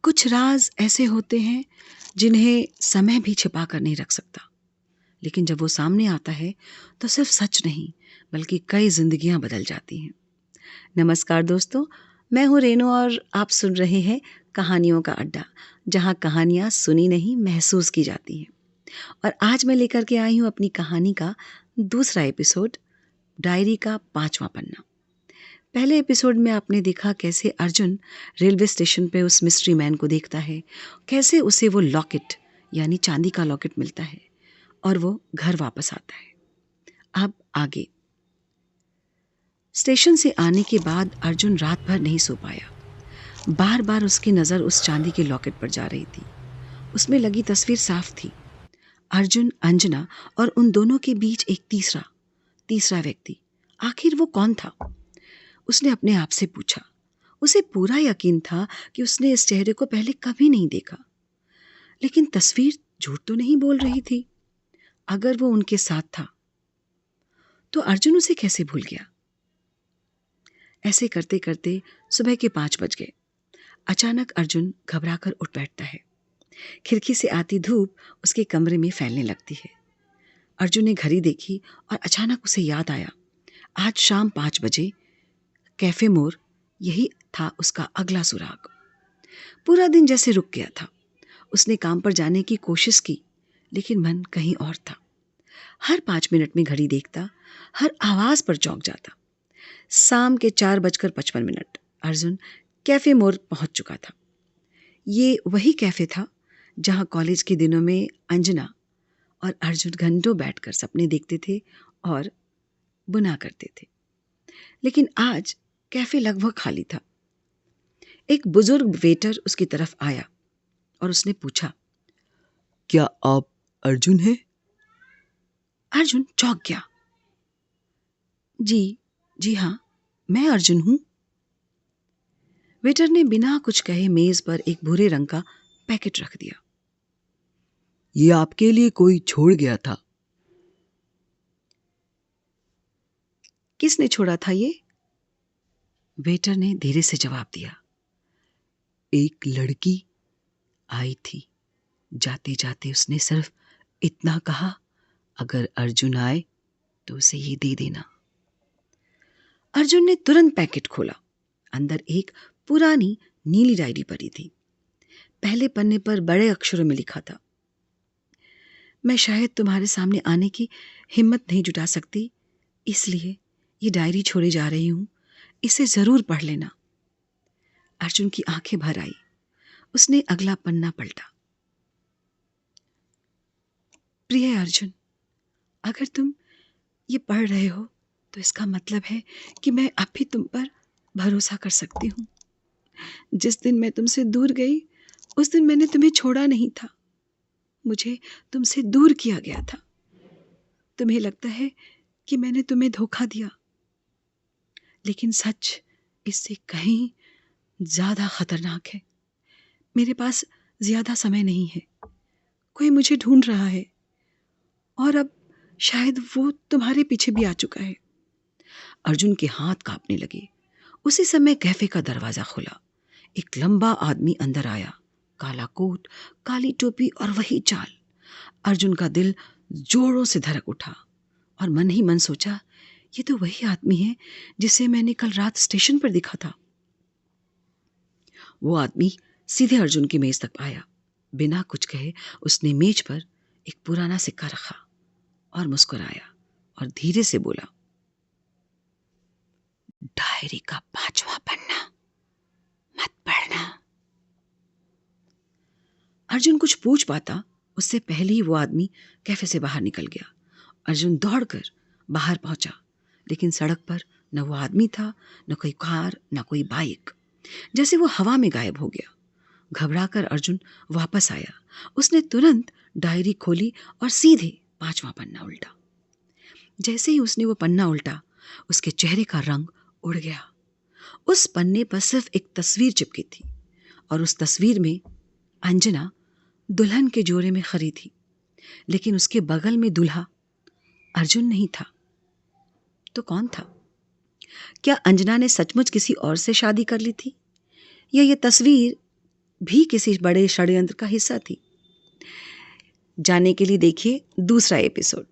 कुछ राज ऐसे होते हैं जिन्हें समय भी छिपा कर नहीं रख सकता, लेकिन जब वो सामने आता है तो सिर्फ सच नहीं बल्कि कई जिंदगियां बदल जाती हैं। नमस्कार दोस्तों, मैं हूँ रेनू और आप सुन रहे हैं कहानियों का अड्डा, जहाँ कहानियाँ सुनी नहीं महसूस की जाती हैं। और आज मैं लेकर के आई हूँ अपनी कहानी का दूसरा एपिसोड, डायरी का 5वां पन्ना। पहले एपिसोड में आपने देखा कैसे अर्जुन रेलवे स्टेशन पे उस मिस्ट्री मैन को देखता है, कैसे उसे वो लॉकेट यानी चांदी का लॉकेट मिलता है और वो घर वापस आता है। अब आगे। स्टेशन से आने के बाद अर्जुन रात भर नहीं सो पाया। बार बार उसकी नज़र उस चांदी के लॉकेट पर जा रही थी। उसमें लगी तस्वीर साफ थी, अर्जुन, अंजना और उन दोनों के बीच एक तीसरा व्यक्ति। आखिर वो कौन था? उसने अपने आप से पूछा। उसे पूरा यकीन था कि उसने इस चेहरे को पहले कभी नहीं देखा, लेकिन तस्वीर झूठ तो नहीं बोल रही थी। अगर वो उनके साथ था तो अर्जुन उसे कैसे भूल गया? ऐसे करते करते सुबह के 5 बज गए। अचानक अर्जुन घबराकर उठ बैठता है। खिड़की से आती धूप उसके कमरे में फैलने लगती है। अर्जुन ने घड़ी देखी और अचानक उसे याद आया, आज शाम 5 बजे कैफे मोर, यही था उसका अगला सुराग। पूरा दिन जैसे रुक गया था। उसने काम पर जाने की कोशिश की, लेकिन मन कहीं और था। हर 5 मिनट में घड़ी देखता, हर आवाज पर चौंक जाता। शाम के 4:55 अर्जुन कैफे मोर पहुंच चुका था। ये वही कैफे था जहां कॉलेज के दिनों में अंजना और अर्जुन घंटों बैठकर सपने देखते थे और बुना करते थे। लेकिन आज कैफे लगभग खाली था। एक बुजुर्ग वेटर उसकी तरफ आया और उसने पूछा, क्या आप अर्जुन हैं? अर्जुन चौंक गया। जी हाँ, मैं अर्जुन हूँ। वेटर ने बिना कुछ कहे मेज पर एक भूरे रंग का पैकेट रख दिया। ये आपके लिए कोई छोड़ गया था। किसने छोड़ा था ये? वेटर ने धीरे से जवाब दिया। एक लड़की आई थी। जाते जाते उसने सिर्फ इतना कहा, अगर अर्जुन आए तो उसे ये दे देना। अर्जुन ने तुरंत पैकेट खोला। अंदर एक पुरानी नीली डायरी पड़ी थी। पहले पन्ने पर बड़े अक्षरों में लिखा था, मैं शायद तुम्हारे सामने आने की हिम्मत नहीं जुटा सकती, इसलिए ये डायरी छोड़े जा रही हूं, इसे जरूर पढ़ लेना। अर्जुन की आंखें भर आई। उसने अगला पन्ना पलटा। प्रिय अर्जुन, अगर तुम ये पढ़ रहे हो तो इसका मतलब है कि मैं अब भी तुम पर भरोसा कर सकती हूँ। जिस दिन मैं तुमसे दूर गई, उस दिन मैंने तुम्हें छोड़ा नहीं था। मुझे तुमसे दूर किया गया था। तुम्हें लगता है कि मैंने तुम्हें धोखा दिया, लेकिन सच इससे कहीं ज्यादा खतरनाक है। मेरे पास ज्यादा समय नहीं है। कोई मुझे ढूंढ रहा है और अब शायद वो तुम्हारे पीछे भी आ चुका है। अर्जुन के हाथ कांपने लगे। उसी समय कैफे का दरवाजा खुला। एक लंबा आदमी अंदर आया, काला कोट, काली टोपी और वही चाल। अर्जुन का दिल जोरों से धड़क उठा और मन ही मन सोचा, ये तो वही आदमी है जिसे मैंने कल रात स्टेशन पर देखा था। वो आदमी सीधे अर्जुन की मेज तक आया। बिना कुछ कहे उसने मेज पर एक पुराना सिक्का रखा और मुस्कुराया और धीरे से बोला, डायरी का 5वां पन्ना मत पढ़ना। अर्जुन कुछ पूछ पाता उससे पहले ही वो आदमी कैफे से बाहर निकल गया। अर्जुन दौड़कर बाहर पहुंचा, लेकिन सड़क पर न वो आदमी था, न कोई कार, न कोई बाइक। जैसे वो हवा में गायब हो गया। घबराकर अर्जुन वापस आया। उसने तुरंत डायरी खोली और सीधे 5वां पन्ना उल्टा। जैसे ही उसने वो पन्ना उल्टा, उसके चेहरे का रंग उड़ गया। उस पन्ने पर सिर्फ एक तस्वीर चिपकी थी और उस तस्वीर में अंजना दुल्हन के जोड़े में खड़ी थी, लेकिन उसके बगल में दूल्हा अर्जुन नहीं था। तो कौन था? क्या अंजना ने सचमुच किसी और से शादी कर ली थी, या ये तस्वीर भी किसी बड़े षड्यंत्र का हिस्सा थी। जानने के लिए देखिए दूसरा एपिसोड।